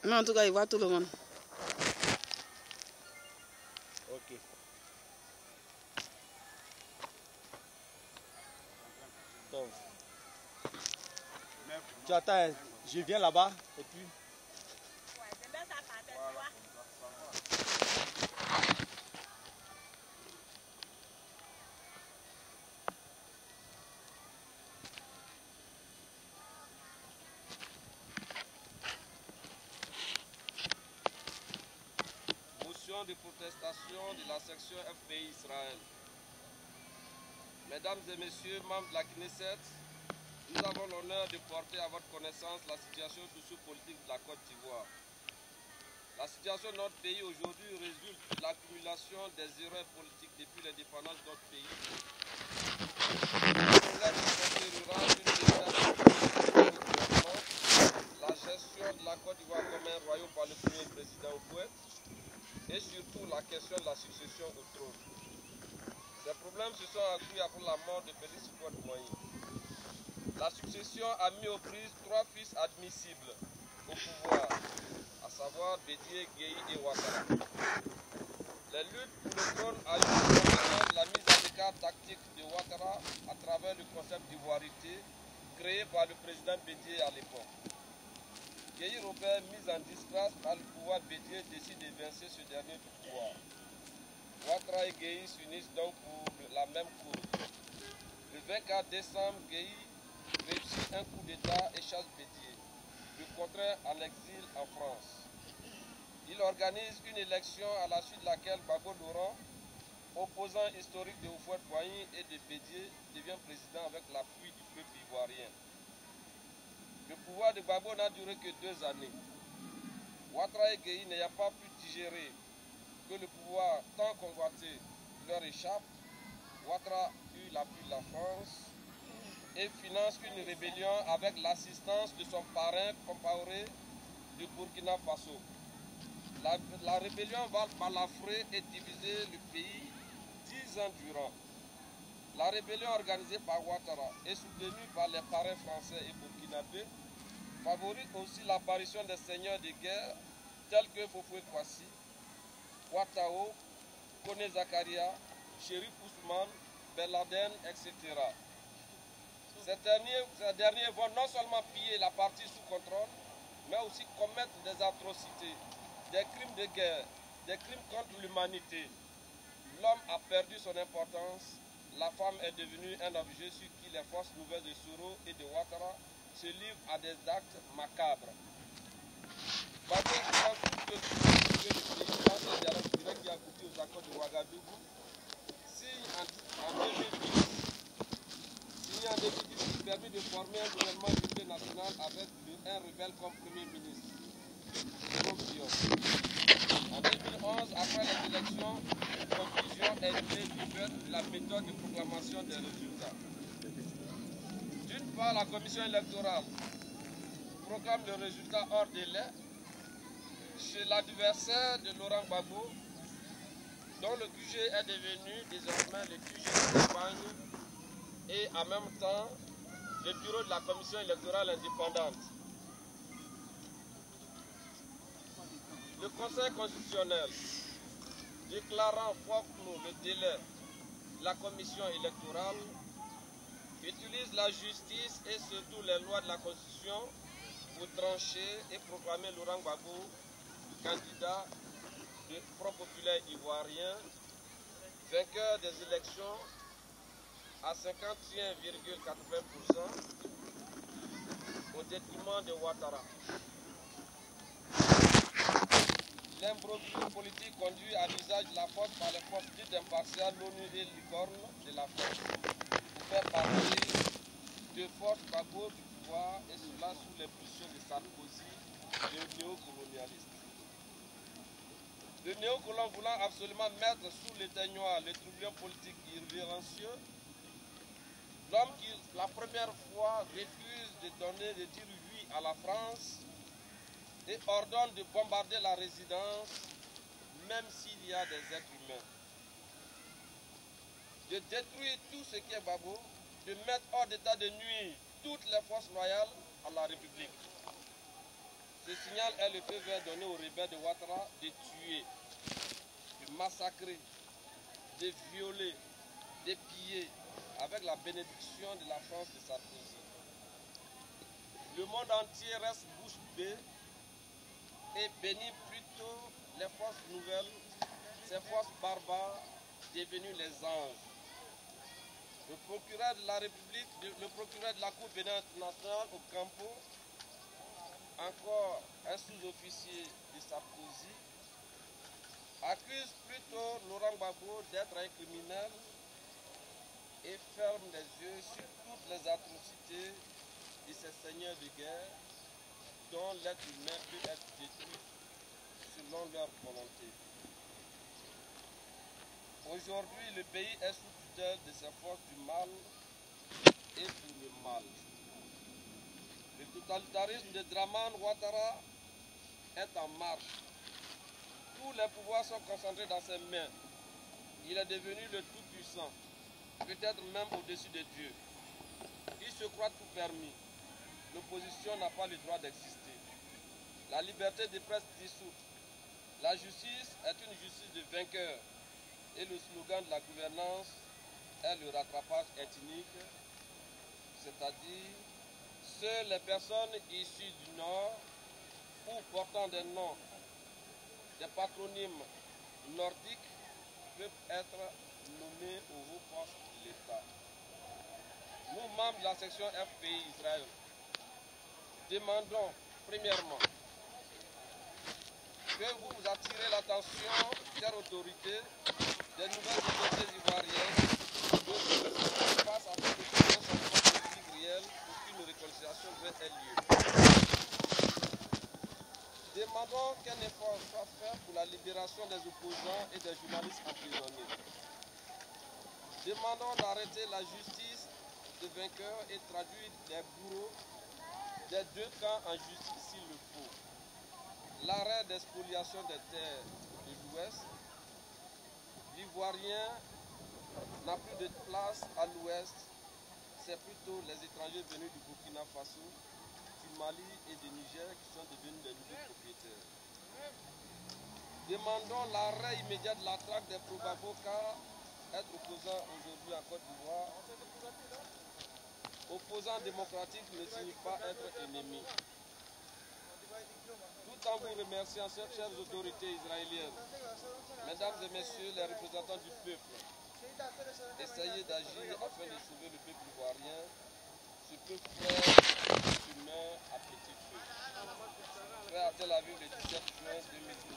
Mais en tout cas, il voit tout le monde. Ok. Donc, tu attends, je viens là-bas et puis... De protestation de la section FPI Israël. Mesdames et messieurs, membres de la Knesset, nous avons l'honneur de porter à votre connaissance la situation socio-politique de la Côte d'Ivoire. La situation de notre pays aujourd'hui résulte de l'accumulation des erreurs politiques depuis l'indépendance de notre pays. La gestion de la Côte d'Ivoire comme un royaume par le premier président Oued, et surtout la question de la succession au trône. Ces problèmes se sont accrus après la mort de Félix Houphouët-Boigny. La succession a mis aux prises 3 fils admissibles au pouvoir, à savoir Bédié, Gueye et Ouattara. Les luttes pour le trône ont eu comme conséquence la mise en écart tactique de Ouattara à travers le concept d'ivoirité créé par le président Bédié à l'époque. Gueye Robert, mis en disgrâce par le pouvoir Bédié, décide d'évincer ce dernier du pouvoir. Ouattara et Gueye s'unissent donc pour la même cause. Le 24 décembre, Gueye réussit un coup d'État et chasse Bédié, le contraint en exil en France. Il organise une élection à la suite de laquelle Gbagbo Laurent, opposant historique de Houphouët-Boigny et de Bédié, devient président avec l'appui du peuple ivoirien. Le pouvoir de Gbagbo n'a duré que 2 années. Ouattara et Gueye n'ayant pas pu digérer que le pouvoir tant convoité leur échappe, Ouattara eut l'appui de la France et finance une rébellion avec l'assistance de son parrain Compaoré du Burkina Faso. La rébellion va balafrer et diviser le pays 10 ans durant. La rébellion organisée par Ouattara et soutenue par les parrains français et burkinabés favorise aussi l'apparition des seigneurs de guerre tels que Fofoué Kwasi, Ouattao, Kone Zakaria, Chérif Ousmane, Ben Laden, etc. Ces derniers vont non seulement piller la partie sous contrôle, mais aussi commettre des atrocités, des crimes de guerre, des crimes contre l'humanité. L'homme a perdu son importance, la femme est devenue un objet sur qui les forces nouvelles de Soro et de Ouattara se livrent à des actes macabres. Gbagbo que le pays lance un dialogue direct qui a abouti aux accords de Ouagadougou, signe en 2010 qui permet de former un gouvernement d'unité nationale avec un rebelle comme Premier ministre. En 2011, après les élections, une confusion est née du fait de la méthode de proclamation des résultats. D'une part, la commission électorale proclame le résultat hors délai chez l'adversaire de Laurent Gbagbo, dont le QG est devenu désormais le QG de campagne et en même temps le bureau de la commission électorale indépendante. Le Conseil constitutionnel, déclarant forclos le délai de la commission électorale, utilise la justice et surtout les lois de la Constitution pour trancher et proclamer Laurent Gbagbo candidat du Front populaire ivoirien, vainqueur des élections à 51,80% au détriment de Ouattara. L'imbroglio politique conduit à l'usage de la force par les forces dites impartiales, l'ONU et l'Icorne de la force, pour faire parler de force Gbagbo du pouvoir, et cela sous l'impulsion de Sarkozy, le néocolonialiste. Le néocolon voulant absolument mettre sous l'éteignoir le troublion politique irrévérencieux, l'homme qui la première fois refuse de dire oui à la France et ordonne de bombarder la résidence, même s'il y a des êtres humains. De détruire tout ce qui est Gbagbo, de mettre hors d'état de nuire, toutes les forces loyales à la République. Ce signal est le feu vert donné aux rebelles de Ouattara de tuer, de massacrer, de violer, de piller avec la bénédiction de la France de Sarkozy. Le monde entier reste bouche bée et bénit plutôt les forces nouvelles, ces forces barbares devenues les anges. Le procureur de la République, le procureur de la Cour pénale internationale au Campo, encore un sous-officier de Sarkozy, accuse plutôt Laurent Gbagbo d'être un criminel et ferme les yeux sur toutes les atrocités de ces seigneurs de guerre dont l'être humain peut être détruit selon leur volonté. Aujourd'hui, le pays est sous tutelle de ces forces du mal et pour le mal. Le totalitarisme de Draman Ouattara est en marche. Tous les pouvoirs sont concentrés dans ses mains. Il est devenu le tout-puissant, peut-être même au-dessus de Dieu. Il se croit tout permis. L'opposition n'a pas le droit d'exister. La liberté de presse dissoute. La justice est une justice de vainqueurs. Et le slogan de la gouvernance est le rattrapage ethnique, c'est-à-dire seules les personnes issues du Nord ou portant des noms, des patronymes nordiques peuvent être nommés au haut poste de l'État. Nous, membres de la section FPI Israël, demandons premièrement que vous attirez l'attention, chères autorités, des nouvelles autorités ivoiriennes face à cette situation politique réelle pour qu'une réconciliation ait lieu. Demandons qu'un effort soit fait pour la libération des opposants et des journalistes emprisonnés. Demandons d'arrêter la justice de vainqueurs et traduire les bourreaux des deux camps en justice s'il le faut. L'arrêt des spoliations des terres de l'Ouest. L'Ivoirien n'a plus de place à l'Ouest, c'est plutôt les étrangers venus du Burkina Faso, du Mali et du Niger qui sont devenus les nouveaux propriétaires. Demandons l'arrêt immédiat de la traque des Probaboka, être opposant aujourd'hui en Côte d'Ivoire. Opposant démocratique ne signifie pas être ennemi. Tout en vous remerciant, chères autorités israéliennes, mesdames et messieurs les représentants du peuple, essayez d'agir afin de sauver le peuple ivoirien, ce peuple frère humain à petit feu. Fait à Tel Aviv le 17 juin 2012.